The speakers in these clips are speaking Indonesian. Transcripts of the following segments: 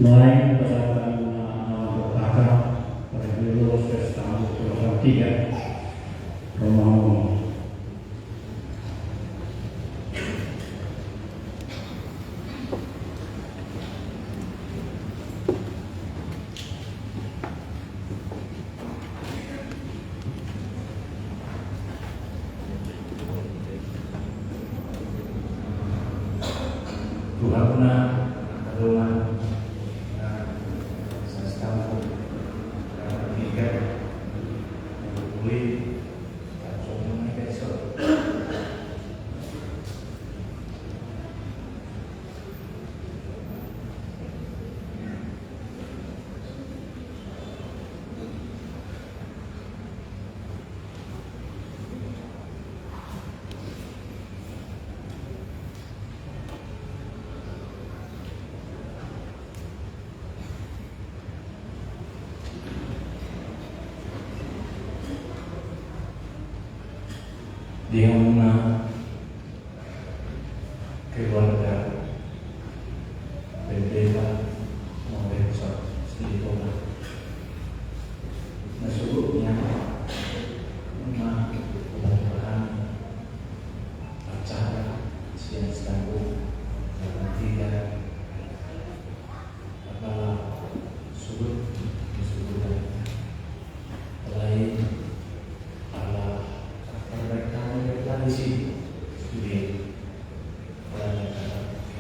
Selain pada kakak pada beliau setahun atau tiga Romawi. Tuhan pernah adalah dia mengenal keluarga berbeda oleh spiritual. Nah, sebelumnya memang Tuhan acara siang setahun dalam tiga adalah sudut disebutkan lain tradisi studi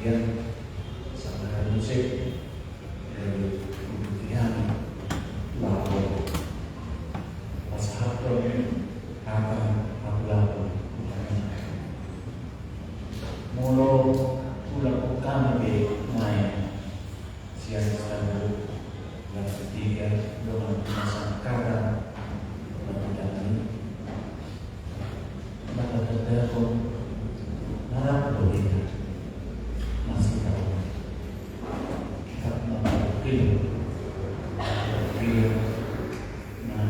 yang sangat musik dari kemudian lalu masyarakat akan lalu mulu melakukan lebih main siang setahun yang ketiga dengan masyarakat telepon harap boleh masih tahu kita memiliki nah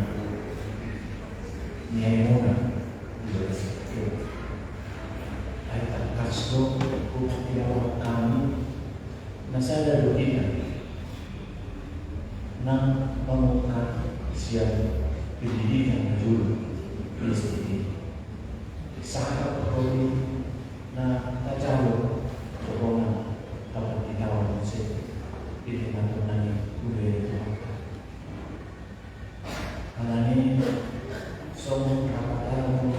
nyemona bersedia ayat kasro kukiawa kami nasada doina nang pemuka siang pendidikan dulu institusi sahabat Robi na tajalo corona dapat ditawar musik di teman-teman budaya Tuhan. Karena ini semua kapal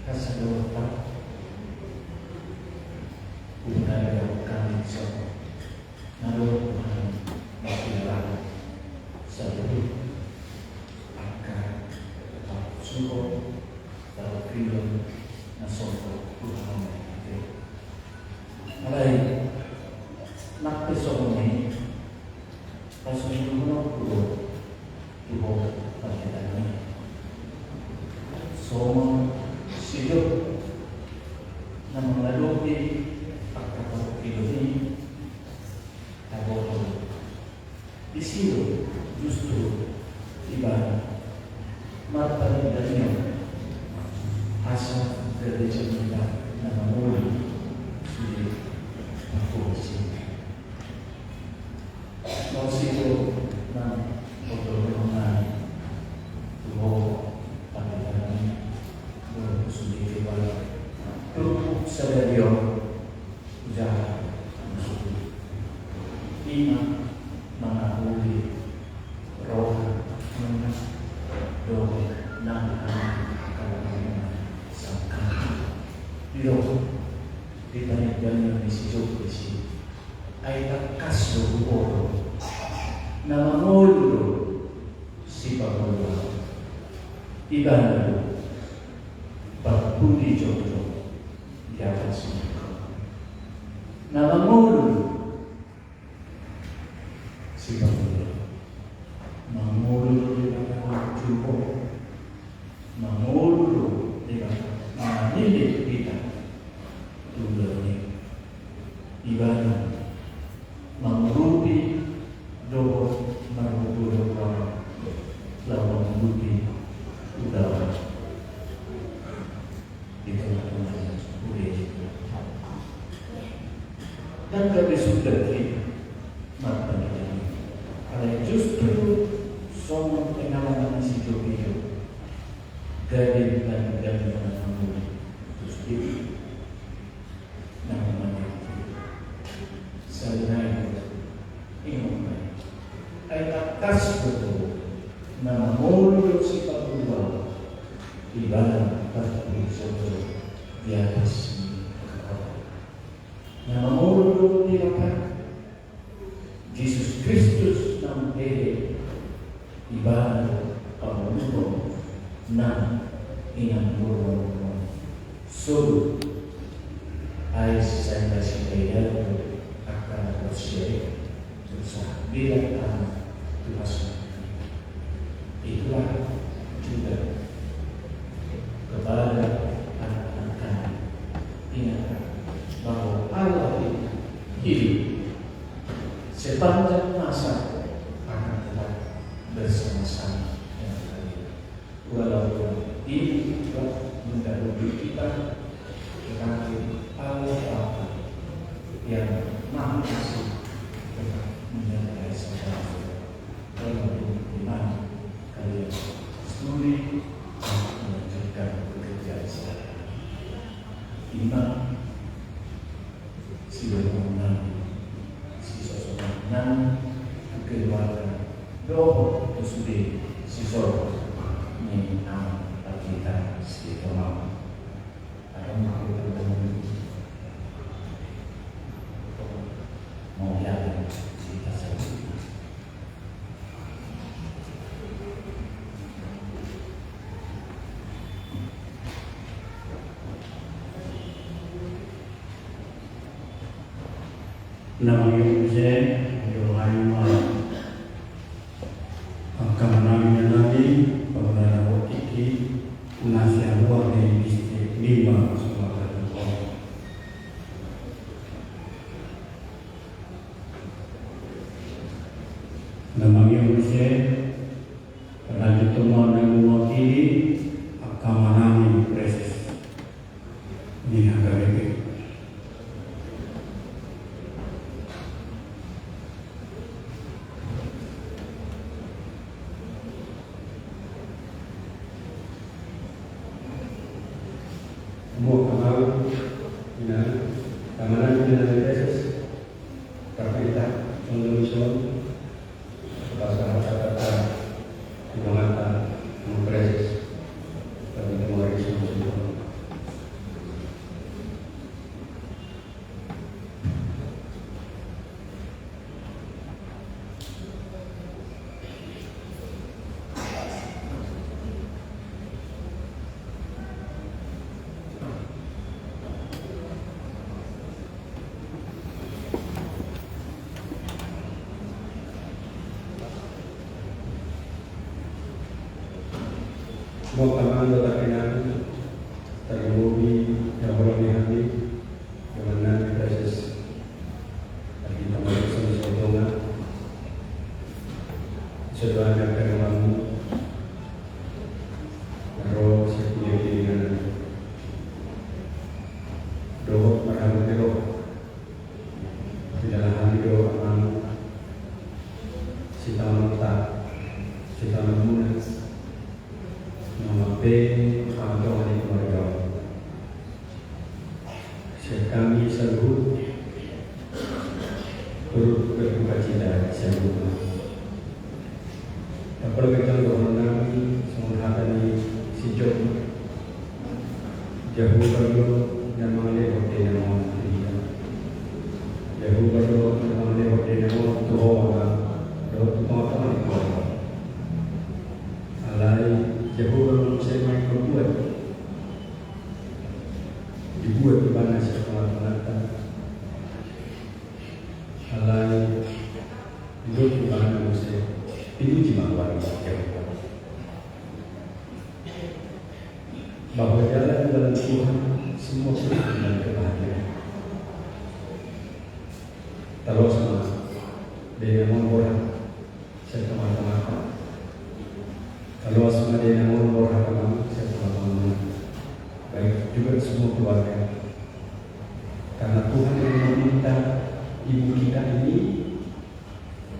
kasadota budaya kami semua nalu Tuhan bakilah seluruh akan tetap suruh dalam film nasoko Tuhan itu. Alai nak pesoni pasoni kuno kuno Tuhan perhatian semua siap nama melalui akar ini tahu di situ justru ibarat mata dan asal dari cerita nama mulia di kursi. Kursi itu nam otonomi tuh pada dalam kursi itu tuh sederhana jalan masuk iman mana mulia roh mana doa nama Dio di tanah jalan di situ di sini. Ayat kasih doa nama mulu si pemula ibadah berbudi jodoh di atas nama mulu si pemula mamulu di bawah cukup mamulu di bawah ini kita ibadah menguruti doa menguruti lawan menguruti udara Somos pengalaman si Jokowi, gade dan kamu terus itu namanya saya ingin ayat atas betul nama mulut si Papua ibadah tapi sebelum di atas nama mulut tidak Yesus Kristus nama ibadah Paulus na inamuro solo ay sa kaya akan bersih susah bila Tuhan itulah juga kepada anak-anak kami ingat bahwa Allah hidup sepanjang masa akan tetap bersama-sama dengan kalian. Walaupun ini juga mendahului kita, tetapi Allah Bapa yang Maha Kasih tetap menyertai saudara. Walaupun di mana kalian studi dan melanjutkan pekerjaan saya. Iman si orang si sosok nan keluarga doa tersebut si sosok ini nama kita si tomau ada mau jalan cerita saya. Nama yang saya Yohaima akan menamanya nanti pengenalan wakiki nasihat buat di distrik 5 Sumatera Utara. Nama yang saya lanjut temuan dengan wakili akan menamanya proses di HKBP. Semua kenal dengan keamanan dan proses terkait solusi bahasa kata pengamatan proses bagi memori solusi. Semua kalangan berkenaan terhubungi yang berani hati dengan proses bagi teman solusi sebenarnya kerana roh seperti dengan roh merahmat roh di dalam hati roh aman sita mata sita munas nama B atau hari keluarga kami selalu turut berduka cita selalu dapat kita kami menghadapi si Job jauh perlu dan mengalih waktu yang mau jauh perlu dan mengalih waktu yang mau Tuhan alai jauh saya main dibuat di mana sekolah penata alai hidup di mana saya itu dimawar bahwa jalan dalam Tuhan semua sudah dengan kebahagiaan terus dengan orang saya teman-teman kalau semua dia namun orang kamu saya teman-teman baik juga semua keluarga karena Tuhan yang meminta ibu kita ini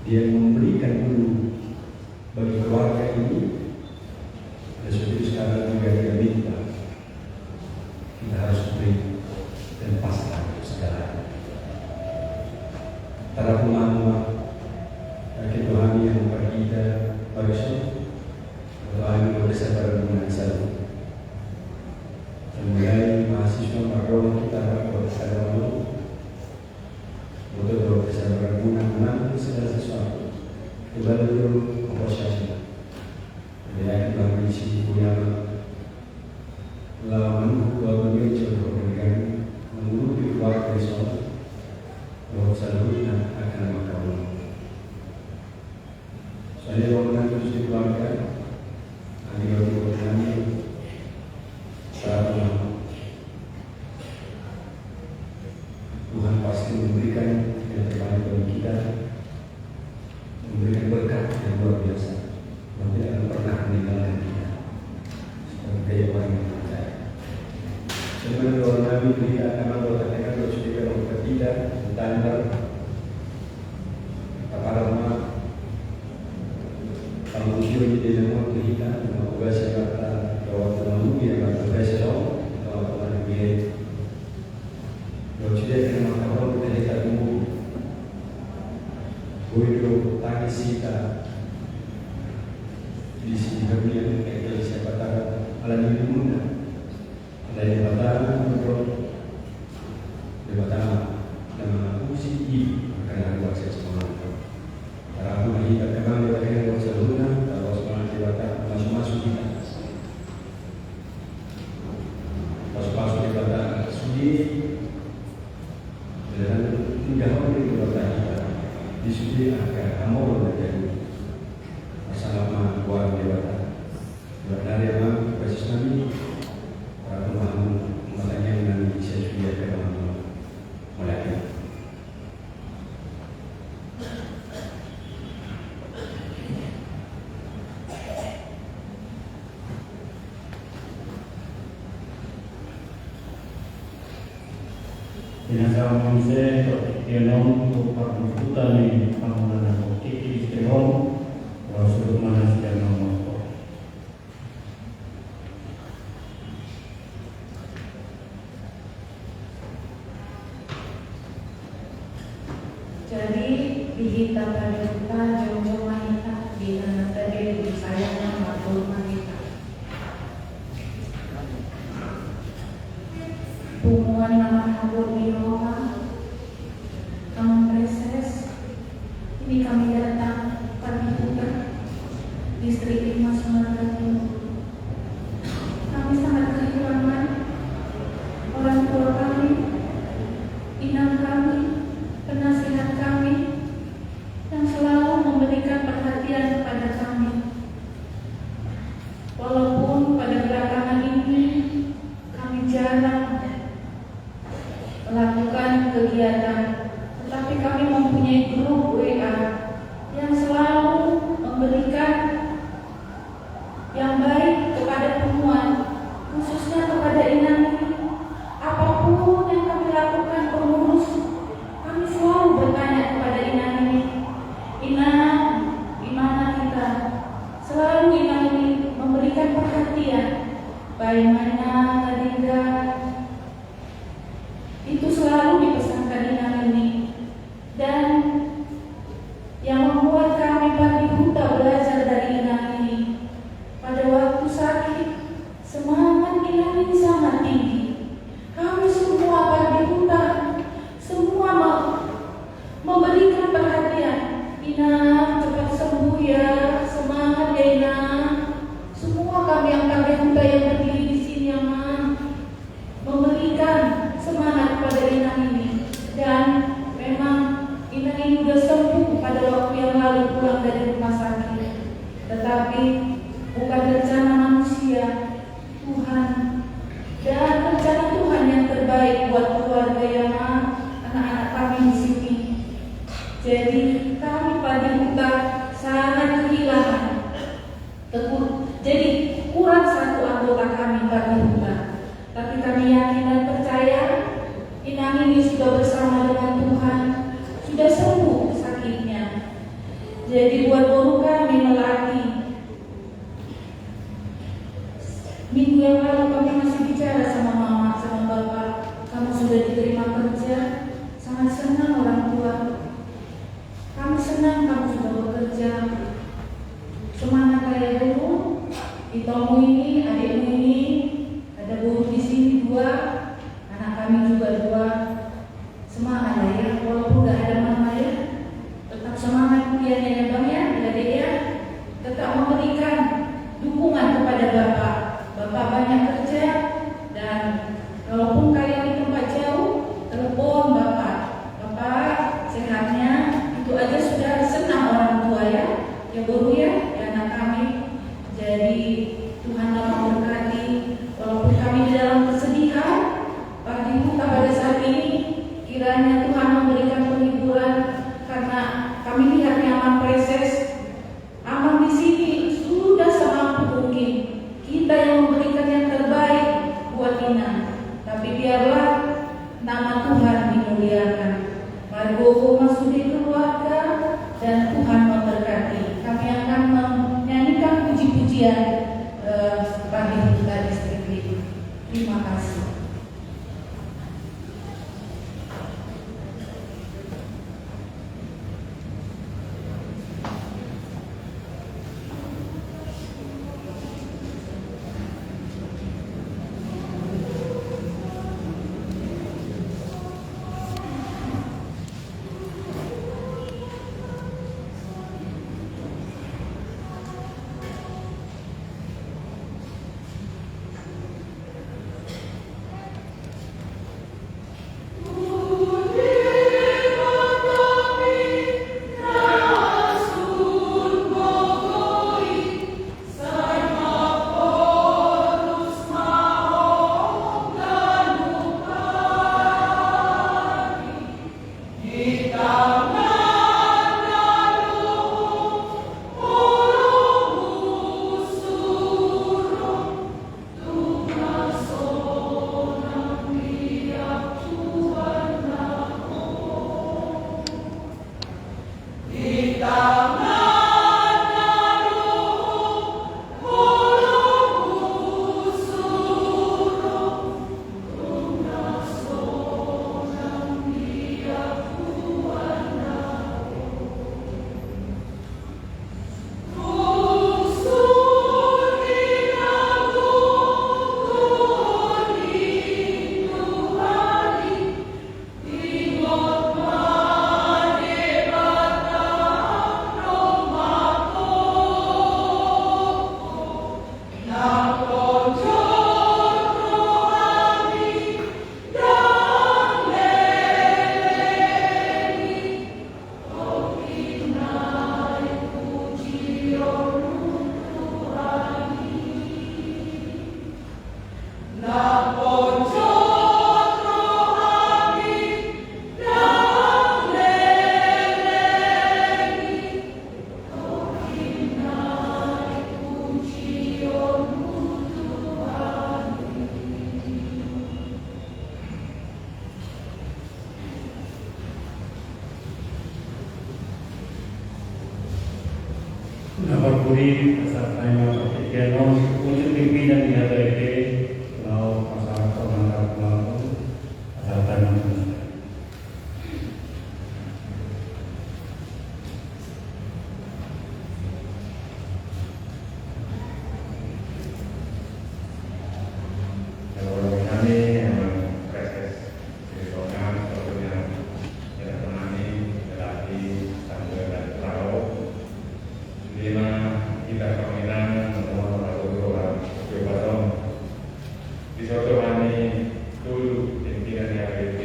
dia memberikan dulu bagi keluarga Barusan kami bekerja dengan selalu. Mulai mahasiswa baru kita bekerja dulu untuk bekerja berguna segala sesuatu. Kembali dulu komposisi. Jadi kami isi punya lawan dua beliau coba berikan menurut keluarga Islam bahwa selanjutnya akan makamu. Saya orang terus dikeluarkan. Tuhan pasti memberikan yang terbaik bagi kita, memberikan berkat yang luar biasa, dan tidak akan pernah meninggalkan kita sebagai orang yang percaya. Sebagaimana doa Nabi kita akan mengatakan doa suci kalau kita tanda kepada Allah kalau usia di dalam kita mengubah segala doa Tuhan yang akan berselau doa Tuhan yang doa suci dengan mengatakan kita tidak umum boleh tangis kita di sini kemudian kita siapa tahu alam ini muda ada yang batang betul debatang dengan usi akan ada waktu semangat. Karena kita memang diberikan waktu sebelumnya, kalau semangat kita masuk kita, masuk kita sudi, dan tidak boleh kita di sudi agar kamu menjadi masalah buat dewata. Dari yang basis Nabi, para pemahaman makanya yang bisa sudi agar mulai. Dinasa Monse, Yonom, Perbutan, Panggungan Kiki, Istihom, Rasul Manas dan Nomor. Jadi dihita pada kita jauh-jauh wanita di anak tadi di sayangnya matul wanita. Tumuan nama kabur di Roma, kamu preses. Ini kami datang pagi buka distrik 5 Sumatera Timur. Kami sangat kehilangan orang tua kami, inang kami, penasihat kami yang selalu memberikan perhatian kepada kami. Walaupun pada belakangan ini kami jarang melakukan kegiatan, tetapi kami mempunyai grup WA yang selalu memberikan yang baik kepada temuan, khususnya kepada inang. Apapun yang kami lakukan pengurus, kami selalu bertanya kepada inang ini, inang, di mana kita? Selalu inang ini memberikan perhatian, bagaimana Kadinda, itu selalu dipesankan inang ini. Dan yang membuat kami pagi buta belajar dari inang ini, pada waktu sakit, semangat inang ini sangat tinggi. Kami semua pagi buta, semua memberikan perhatian. Inang cepat sembuh ya, semangat ya inang. Semua kami yang pagi buta yang berdiri di sini yang memberikan semangat kepada inang ini. Dan memang inang ini sudah sembuh pada waktu yang lalu pulang dari rumah sakit. Tetapi bukan rencana manusia, Tuhan. Dan rencana Tuhan yang terbaik buat keluarga yang anak-anak kami di sini. Jadi kami pagi buta sangat kehilangan. Jadi kurang satu anggota kami pagi buta. Tapi kami yakin dan percaya inang ini sudah bersama dengan Tuhan, sudah sembuh sakitnya. Jadi buat guru kami melatih. Minggu yang lalu kami masih bicara sama mama, sama bapak, kamu sudah diterima kerja, sangat senang orang tua. Kami senang kamu sudah bekerja. suamimu ini, adikmu ini, ada guru di sini 2, anak kami juga 2. Semangat ya, walaupun gak ada mama ya, tetap semangat kuliahnya ya Bang ya, adik ya. Tetap memberikan dukungan kepada Bapak. Bapak banyak kerja dan walaupun kalian di tempat jauh, telepon Bapak. Bapak sehatnya itu aja sudah senang orang tua ya. Ya guru ya anak kami. Jadi Tuhan memberkati walaupun kami di dalam kesedihan pagi buka pada saat ini, kiranya Tuhan memberikan penghiburan karena kami lihat nyaman preses aman di sini sudah semampu mungkin kita yang memberikan yang terbaik buat Ina, tapi biarlah nama Tuhan dimuliakan. Mari Bobo masuk di keluarga dan Tuhan memberkati. Kami akan menyanyikan puji-pujian pagi buka distrik ini. Terima kasih. Napagpuri sa tayo kapiteno, untuk pimpinan di HTP, mau masalah pemangkat mau asal tanam. Kalau kami memang proses disokan seperti yang kita temani lelaki sambil dan perahu. Lima kita kaminan semua orang Jawa di suatu hari dulu pimpinan yang ABP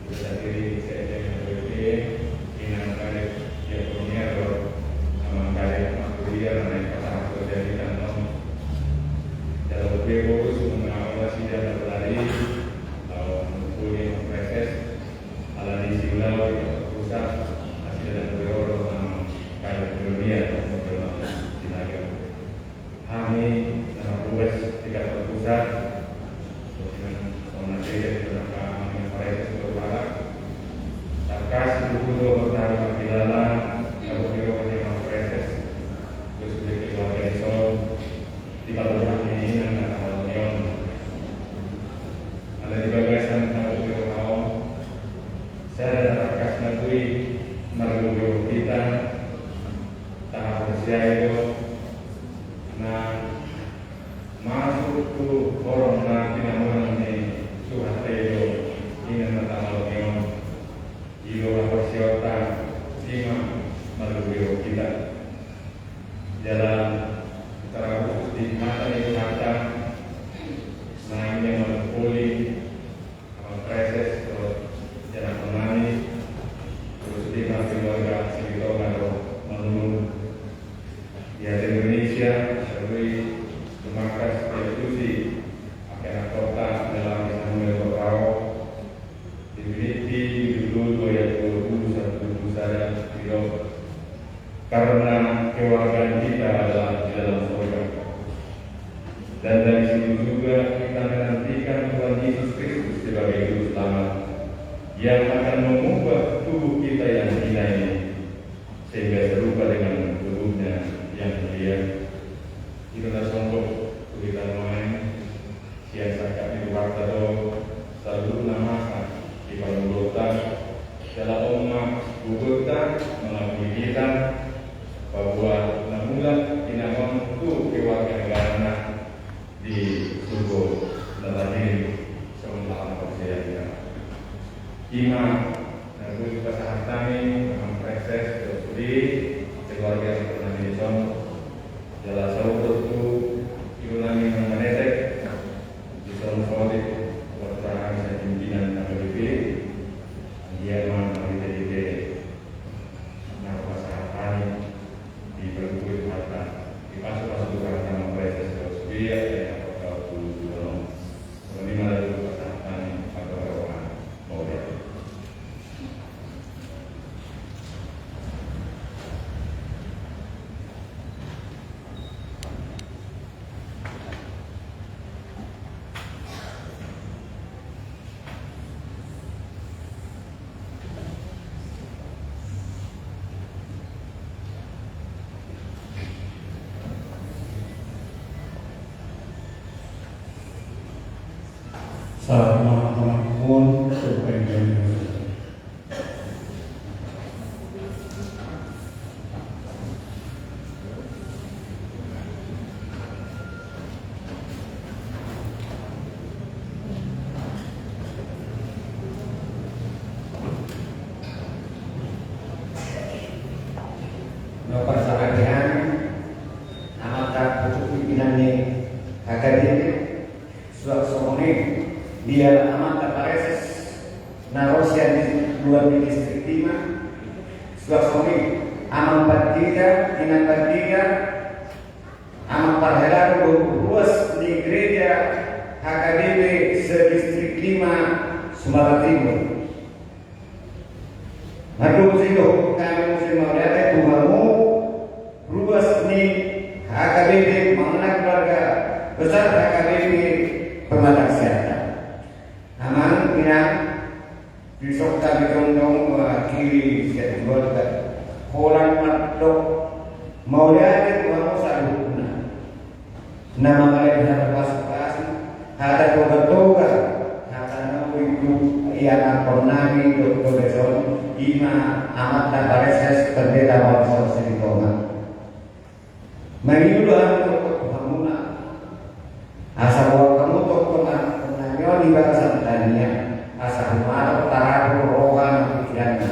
kita diri saya yang ABP dengan kali yang punya atau sama kali kuliah naik pasang terjadi kantong dalam lebih fokus mengawasi dan berlari kuliah proses ala di silau pusat hasil dan berorong kali dunia kami dalam tugas tingkat pusat dengan komunikasi beberapa proses berbarak tarkas buku bertarik pidana kalau beliau punya proses terus beliau keluarga itu di bagian ini dengan tahun ada di bagian tahun beliau saya dan tarkas nanti melalui kita tahap usia itu nah tu orang na tinamunan ni suhatero ina na tamalong ilo na persiota lima maluwiro kita dalam terabuk di mata ni kata na ini mengkuli proses jalan kemani terus di keluarga sekitar kalau menurut di Indonesia sebagai Markas Institusi akan kota dalam Samuel Berkau dimiliki dulu 21 saya beliau karena keluarga kita adalah di dalam surga dan dari situ juga kita menantikan Tuhan Yesus Kristus sebagai Juru Selamat yang akan mengubah tubuh kita yang hina ini sehingga serupa dengan tubuhnya yang mulia. Itu adalah songkok kita main siasa kami waktu itu selalu nama di Palembota dalam umat Bogota mengakui kita bahwa namulah dinamakan itu kewarganegaraan di Sugo dan tadi sementara percaya Ima dan juga sahabatnya dengan proses di keluarga Indonesia dalam satu Yunani yang menetek di dalam politik pertahanan dan pimpinan KPP dia mengambil jadi nama sahabat di berkulit mata di masuk karena proses dia yang bakal dulu menerima dari pertahanan atau orang mau dia. Salamun supaya persahabatan amat pucuk pimpinannya akademik suaksomone dia amat apareses narosia di luar distrik 5 suaksomone amat partiga ina partiga amat parhelar luas di gereja HKBP sedistrik 5 Sumatera Timur. Madu silo kami musim melihat tuhamu ruas ni HKBP mengenai keluarga besar HKBP Permata Kesehatan. Aman pinang besok kami condong mewakili keluarga Kolan Matlok mau lihat tuhamu salutna. Nama mereka pas-pas ada toga-toga itu yang konami Dr. Beson Ima amat tabareses terbeda bangsa seritonga mengilulah untuk hamuna asal kamu untuk penanyo di bahasa tania asal marok taraku rohan pikirannya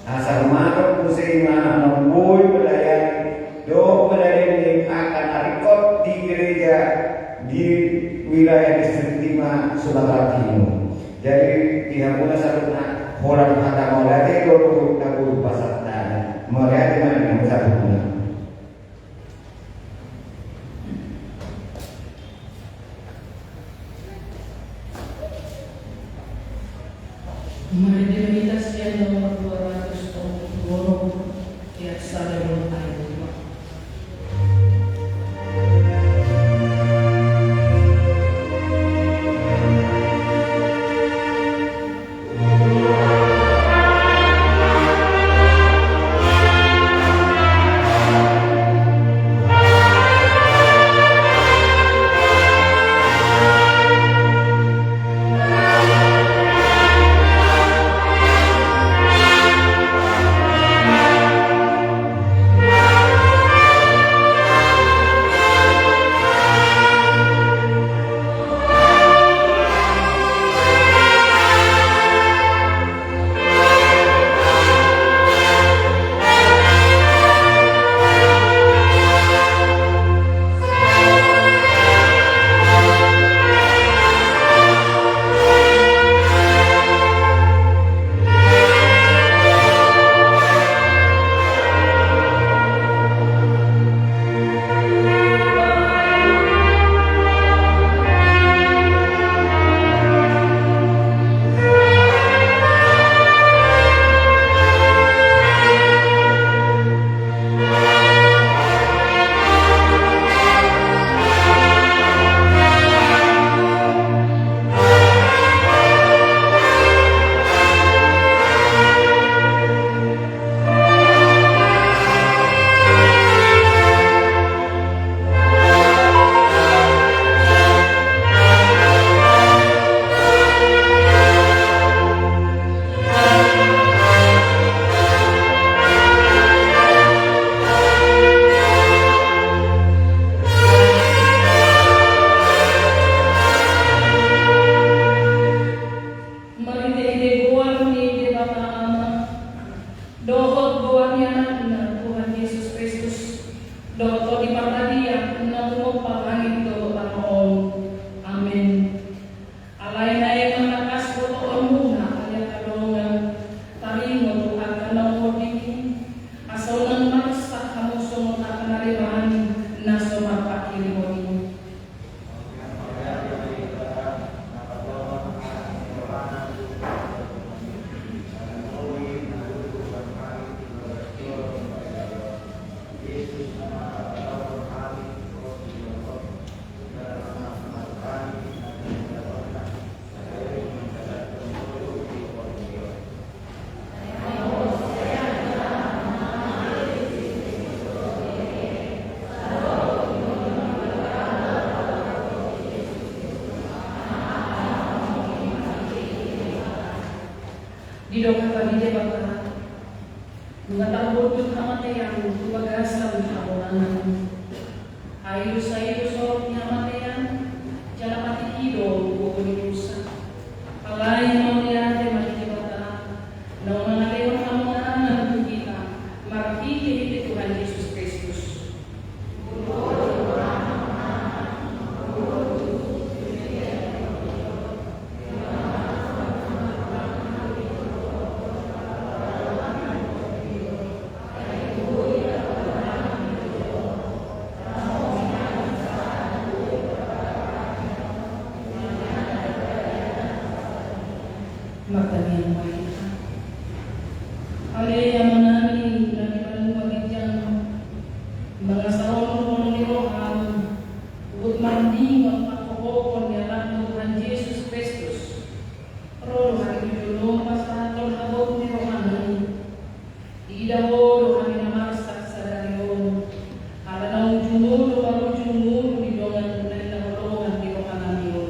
asal marok kuseimana memboy melayani do melayani akan arikot di gereja di wilayah distrik 5 Sumatera Timur. Jadi pihak mula salutna orang kata maulati loro tabu pasatna melihat dengan yang salutna. Mari kita sekian nomor 220 tiap salah berlaku. Doto di parbadia, nabuo pangangin do panoon. Amen. Alay na yung malakas ko toon muna, kaya kalungan, taringo to at kanang din. Asaw ng marasa kamusong at kanariran na sumapakili mo din. Didoka pa di bata, mga tambot yung kamatayan, tumagasam sa orangan. Ayos sa iyo sorot ng kamatayan, dyan ang patikido, bukulimusa. Alay mo niya, di matitibata, na mga leon ang mga nagkikita, makikihit Tuhan Yesus Kristus. Magdamihan mo kita. Alay, yaman namin, naniman mo magigyan mga sarong ni Rohan, ugod mandi, magpapakokon ni alam ng Tuhan Jesus Kristus. Pero nakikitulong pa sa atong habot ni Rohan, iidawolo kami na masak sa dariyon. Ala na ujumulo, bago ujumulo, bidongan na nilawalongan ni Rohan namin.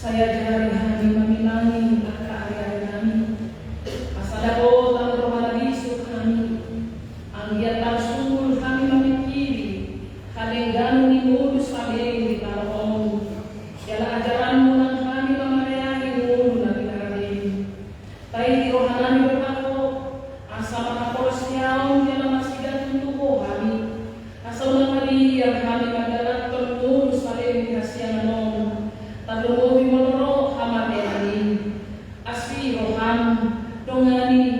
Saya hari-hari meminangi keadaan kami. Asal dapat ang rumalabiso kami. Ang yatang sungguh kami memikiri. Halinggan ni modus saling di talong. Yala ajaranmu ng kami mamarayahi mo na pinaraling. Tayo di rohanami berpako. Asa makaporosyaw yala masigat tubuh kami. Asal ng maliyang kami madalat modus saling di hasyan ng Taluwi mo ro hamateri aswi rohan dongani